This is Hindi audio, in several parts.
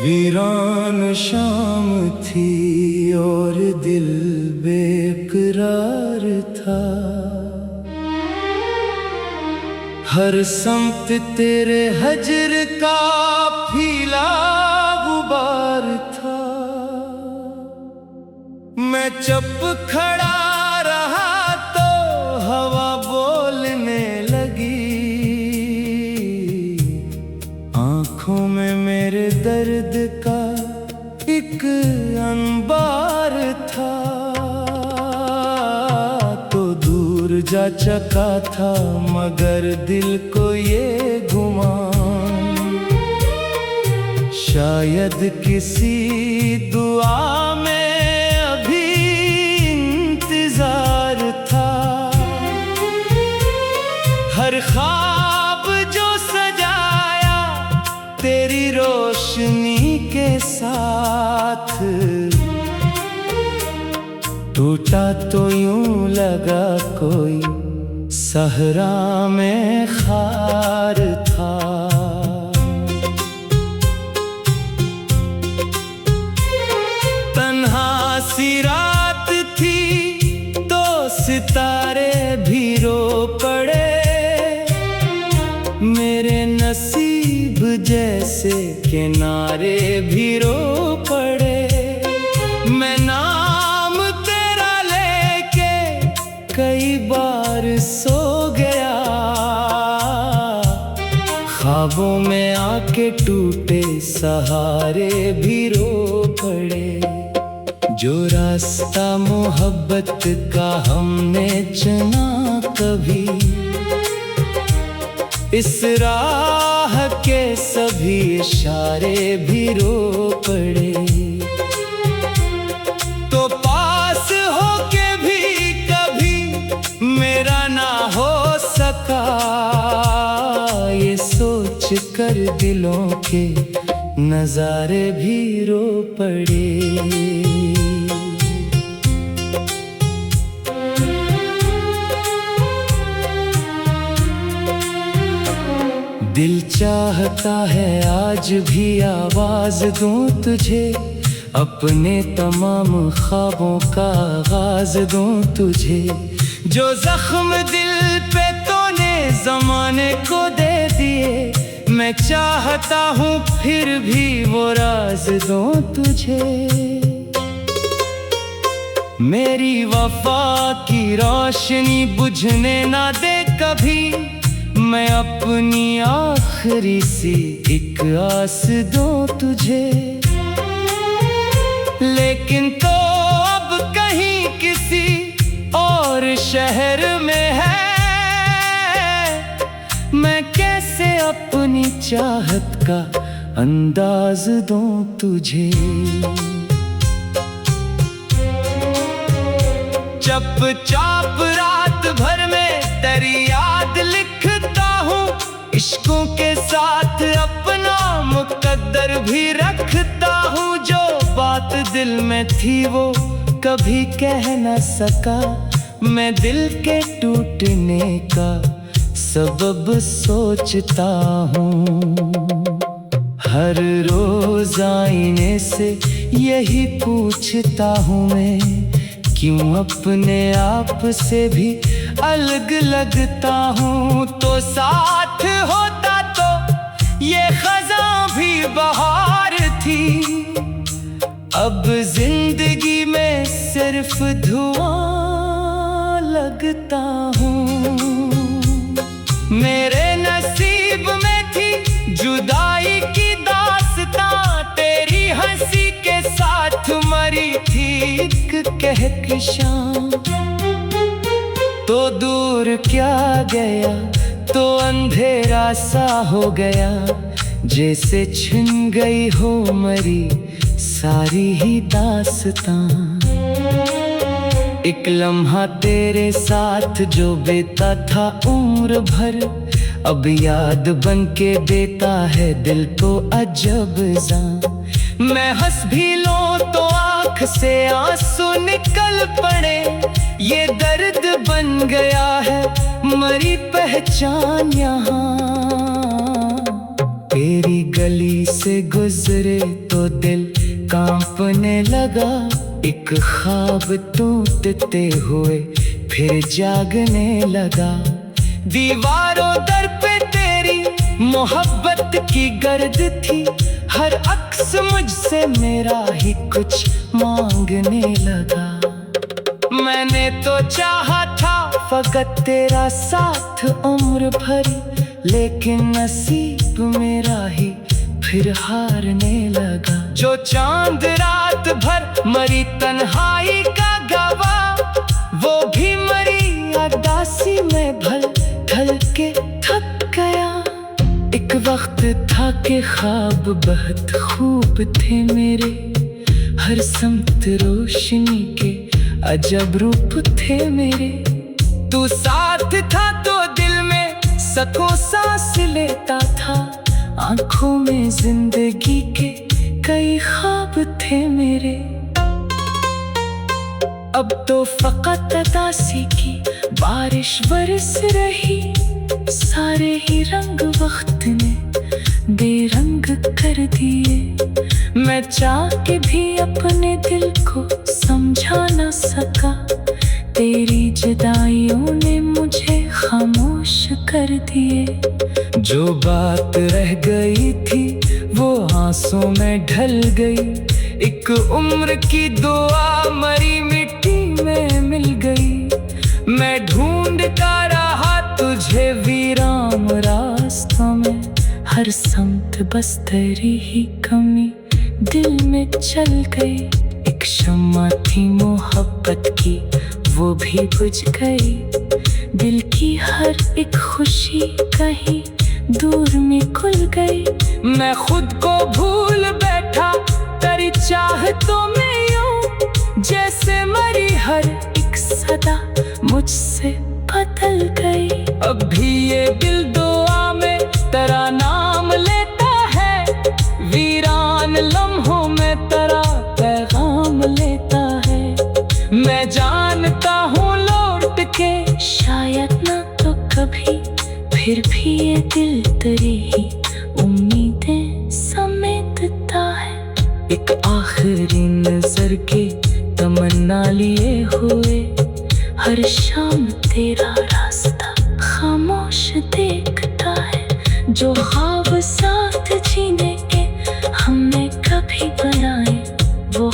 वीरान शाम थी और दिल बेकरार था। हर समत तेरे हजर का फीला गुबार था। मैं चुप खड़ा रहा तो हवा बोलने लगी। आंखों में मेरे दर्द का एक अंबार था। तो दूर जा चका था मगर दिल को ये गुमान, शायद किसी दुआ में अभी इंतजार था। हर ख्वाब जो सजाया तेरी रोशनी के साथ, टूटा तो यूं लगा कोई सहरा में खार था। तन्हा सी रात थी तो सितारे भी रो पड़े। मेरे नसीब जैसे किनारे भी रो पड़े। मैं नाम तेरा लेके कई बार सो गया। ख्वाबों में आके टूटे सहारे भी रो पड़े। जो रास्ता मोहब्बत का हमने चुना कभी, इस राह के सभी इशारे भी रो पड़े। तो पास होके भी कभी मेरा ना हो सका, ये सोच कर दिलों के नजारे भी रो पड़े। दिल चाहता है आज भी आवाज दूं तुझे, अपने तमाम ख्वाबों का आगाज दूं तुझे। जो जख्म दिल पे तूने जमाने को दे दिए, मैं चाहता हूँ फिर भी वो राज दूं तुझे। मेरी वफा की रोशनी बुझने ना दे कभी, मैं अपनी आखिरी सी एक आस दूं तुझे। लेकिन तो अब कहीं किसी और शहर में है, मैं कैसे अपनी चाहत का अंदाज दूं तुझे। चुपचाप रात भर में तेरी याद लिखता हूँ, इश्कों के साथ अपना मुकद्दर भी रखता हूँ। जो बात दिल में थी वो कभी कह न सका, मैं दिल के टूटने का सबब सोचता हूँ। हर रोज आईने से यही पूछता हूँ मैं, क्यों अपने आप से भी अलग लगता हूँ। तो साथ होता तो ये खज़ां भी बहार थी, अब जिंदगी में सिर्फ धुआं लगता हूँ। मेरे नसीब में थी जुदाई की दास्तां, तेरी हंसी के साथ मरी थी एक कहकशां। तो दूर क्या गया तो अंधेरा सा हो गया, जैसे छिन गई हो मरी सारी ही दास्तां। एक लम्हा तेरे साथ जो बीता था उम्र भर, अब याद बन के देता है दिल को अजब जां। मैं हंस भी लूं तो आँख से आंसू निकल पड़े, ये दर्द बन गया है मरी पहचान यहाँ। तेरी गली से गुजरे तो दिल कांपने लगा। एक ख्वाब टूटते हुए फिर जागने लगा। दीवारों दर पे तेरी मोहब्बत की गर्द थी, हर अक्स मुझसे मेरा ही कुछ मांगने लगा। मैंने तो चाहा था फकत तेरा साथ उम्र भरी, लेकिन नसीब मेरा ही फिर हारने लगा। जो चांद रात भर मरी तन्हाई का गवाह, वो भी मरी उदासी में ढल के थक गया। एक वक्त था कि ख्वाब बहुत खूब थे मेरे, हर समत रोशनी के अजब रूप थे मेरे। तू साथ था तो दिल में सको सांस लेता था, आंखों में जिंदगी के कई ख्वाब थे मेरे। अब तो फकत उदासी की बारिश बरस रही, सारे ही रंग वक्त ने बेरंग कर दिए। मैं चाह के भी अपने दिल को समझा न सका, तेरी जुदाइयों ने मुझे खामोश कर दिए। जो बात रह गई थी वो आंसू में ढल गई, एक उम्र की दुआ मरी मिट्टी में मिल गई। मैं ढूंढता रहा तुझे वीरान रास्तों में, हर समत बस तेरी ही कमी दिल में चल गई। एक शम्मा थी मोहब्बत की वो भी बुझ गई, दिल की हर एक खुशी कहीं दूर में खुल गई। मैं खुद को भूल बैठा तेरी चाहतों में यूं, जैसे मरी हर एक सदा मुझसे बदल गई। अब भी ये दिल दुआ में तेरा नाम लेता है, वीरान लम्हों में तेरा पैगाम लेता है। मैं जानता हूँ लौट के शायद ना तो कभी, फिर भी ये दिल तेरी ही उम्मीदें समेटता है। एक आखिरी नजर के तमन्ना लिए हुए, हर शाम तेरा रास्ता खामोश देखता है। जो ख्वाब साथ जीने के हमने कभी बनाए वो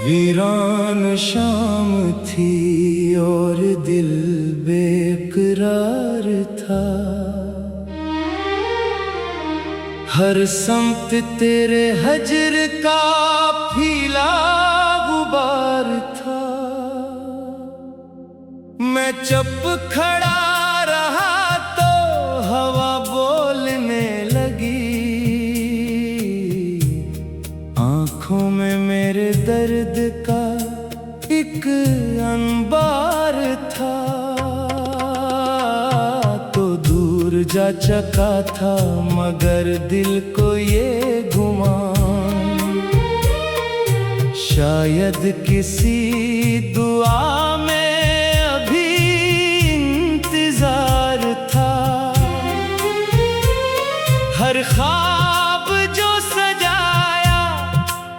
वीरान शाम थी और दिल बेकरार था। हर समत तेरे हजर का फीला गुबार था। मैं चुप खड़ा रहा तो हवा बोलने लगी, आंखों में मेरे दर्द का एक अंबार था। तो दूर जा चका था मगर दिल को ये गुमान, शायद किसी दुआ में अभी इंतजार था। हर ख्वाब जो सजाया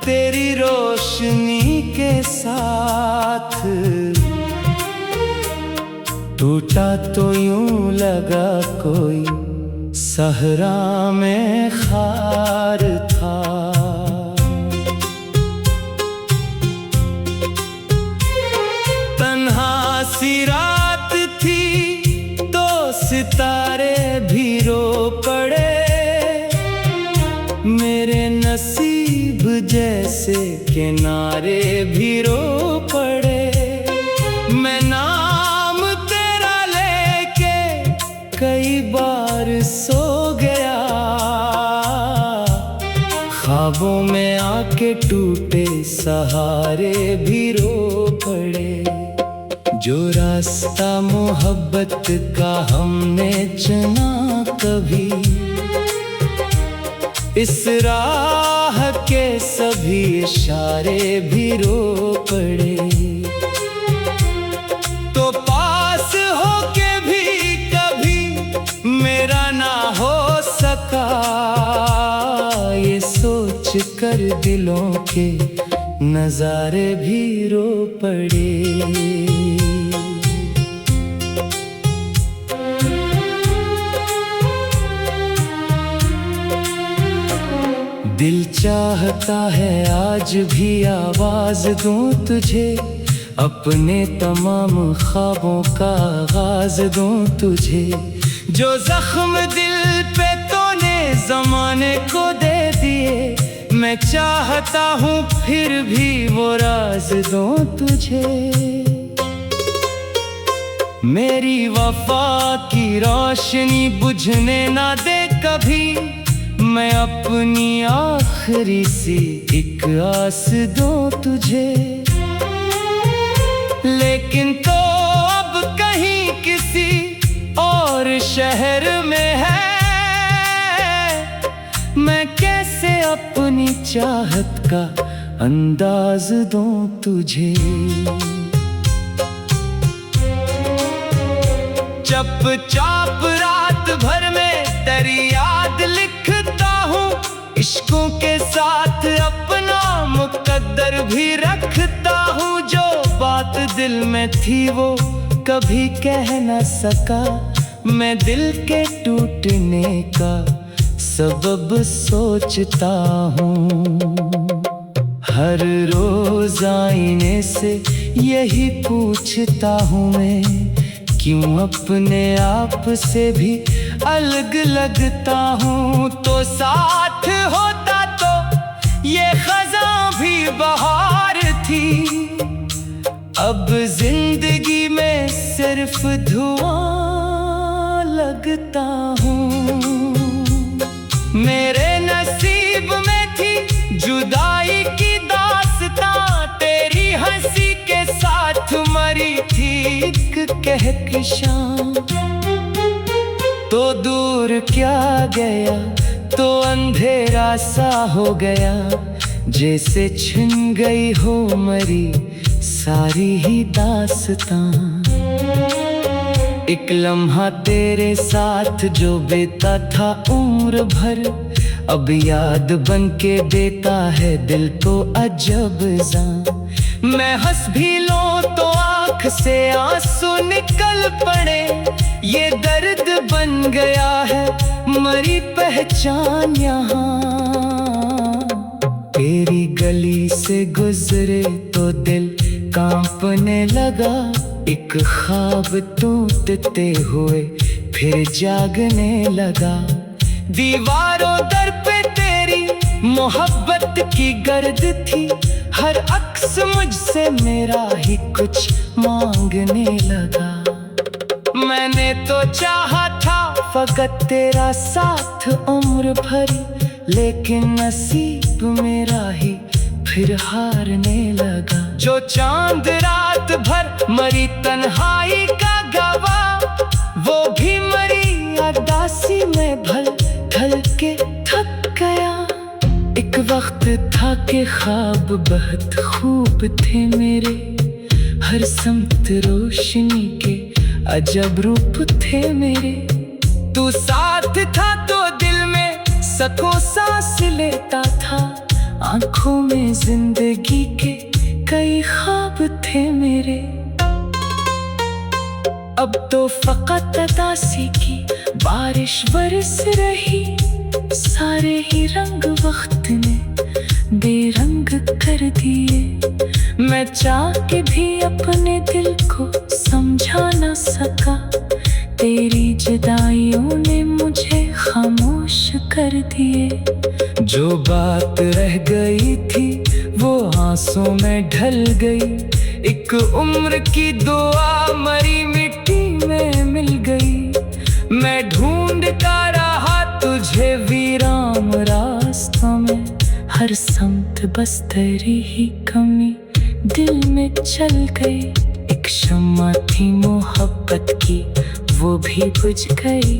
तेरी रोशनी के साथ, टूटा तो यूं लगा कोई सहरा में खार था। तन्हा सी रात थी तो सितारे भी रो पड़े, मेरे नसीब जैसे किनारे भी रो पड़े। मैं नाम तेरा लेके कई बार सो गया, ख्वाबों में आके टूटे सहारे भी रो पड़े। जो रास्ता मोहब्बत का हमने चुना कभी, इस राह के सभी इशारे भी रो पड़े। तो पास होके भी कभी मेरा ना हो सका, ये सोच कर दिलों के नजारे भी रो पड़े। दिल चाहता है आज भी आवाज दूं तुझे, अपने तमाम ख्वाबों का आगाज दूं तुझे। जो जख्म दिल पे तूने जमाने को दे दिए, मैं चाहता हूँ फिर भी वो राज दूं तुझे। मेरी वफा की रोशनी बुझने ना दे कभी, मैं अपनी आखिरी सी एक आस दूं तुझे। लेकिन तो अब कहीं किसी और शहर में है, मैं कैसे अपनी चाहत का अंदाज दूं तुझे। चुपचाप रात भर में तेरी याद लिखता हूँ, इश्कों के साथ अपना मुकद्दर भी रखता हूँ। जो बात दिल में थी वो कभी कह न सका, मैं दिल के टूटने का सबब सोचता हूँ। हर रोज आईने से यही पूछता हूँ मैं, क्यों अपने आप से भी अलग लगता हूँ। तो साथ होता तो ये खज़ां भी बहार थी, अब जिंदगी में सिर्फ धुआं लगता हूँ। मेरे नसीब में थी जुदाई की दास्तां, तेरी हंसी के साथ मरी थी एक कहकशां। तो दूर क्या गया तो अंधेरा सा हो गया, जैसे छिन गई हो मरी सारी ही दास्तां। एक लम्हा तेरे साथ जो बीता था उम्र भर, अब याद बन के देता है दिल को अजब सा। मैं हंस भी लूं तो आँख से आंसू निकल पड़े, ये दर्द बन गया है मरी पहचान यहाँ। तेरी गली से गुजरे तो दिल कांपने लगा, एक ख्वाब टूटते हुए फिर जागने लगा। दीवारों दर पे तेरी मोहब्बत की गर्द थी, हर अक्स मुझसे मेरा ही कुछ मांगने लगा। मैंने तो चाहा था फकत तेरा साथ उम्र भरी, लेकिन नसीब मेरा ही फिर हारने लगा। जो चांद रात भर मरी तन्हाई का गवाह, वो भी मरी उदासी में ढल के थक गया। एक वक्त था कि ख्वाब बहुत खूब थे मेरे, हर समत रोशनी के अजब रूप थे मेरे। तू साथ था तो दिल में सको सांस लेता था, आंखों में जिंदगी के कई ख्वाब थे मेरे। अब तो फकत उदासी की बारिश बरस रही, सारे ही रंग वक्त ने बेरंग कर दिए। मैं चाह के भी अपने दिल को समझा न सका, तेरी जुदाइयों ने मुझे खामोश कर दिए। जो बात रह गई थी वो आंसू में ढल गई, एक उम्र की दुआ मरी मिट्टी में मिल गई। मैं ढूंढता रहा तुझे वीरान रास्तों में, हर समत बस तेरी ही कमी दिल में चल गई। एक शम्मा थी मोहब्बत की वो भी बुझ गई,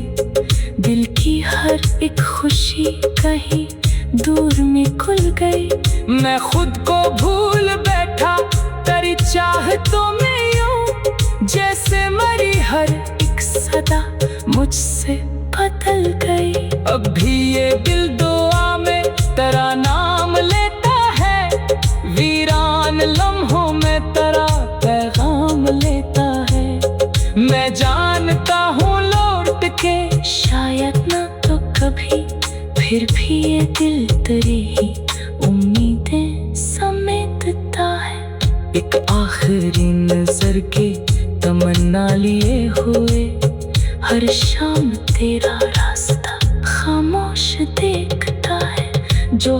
दिल की हर एक खुशी कहीं दूर में खुल गई। मैं खुद को भूल बैठा तेरी चाहतों में यूं, जैसे मरी हर एक सदा मुझसे बदल गई। अब भी ये दिल दुआ में तेरा नाम लेता है, वीरान लम्हों में तेरा पैगाम लेता है। मैं जानता हूँ लौट के शायद ना तो कभी, फिर भी ये दिल तेरी ही उम्मीदें समेटता है। एक आखिरी नजर के तमन्ना लिए हुए, हर शाम तेरा रास्ता खामोश देखता है। जो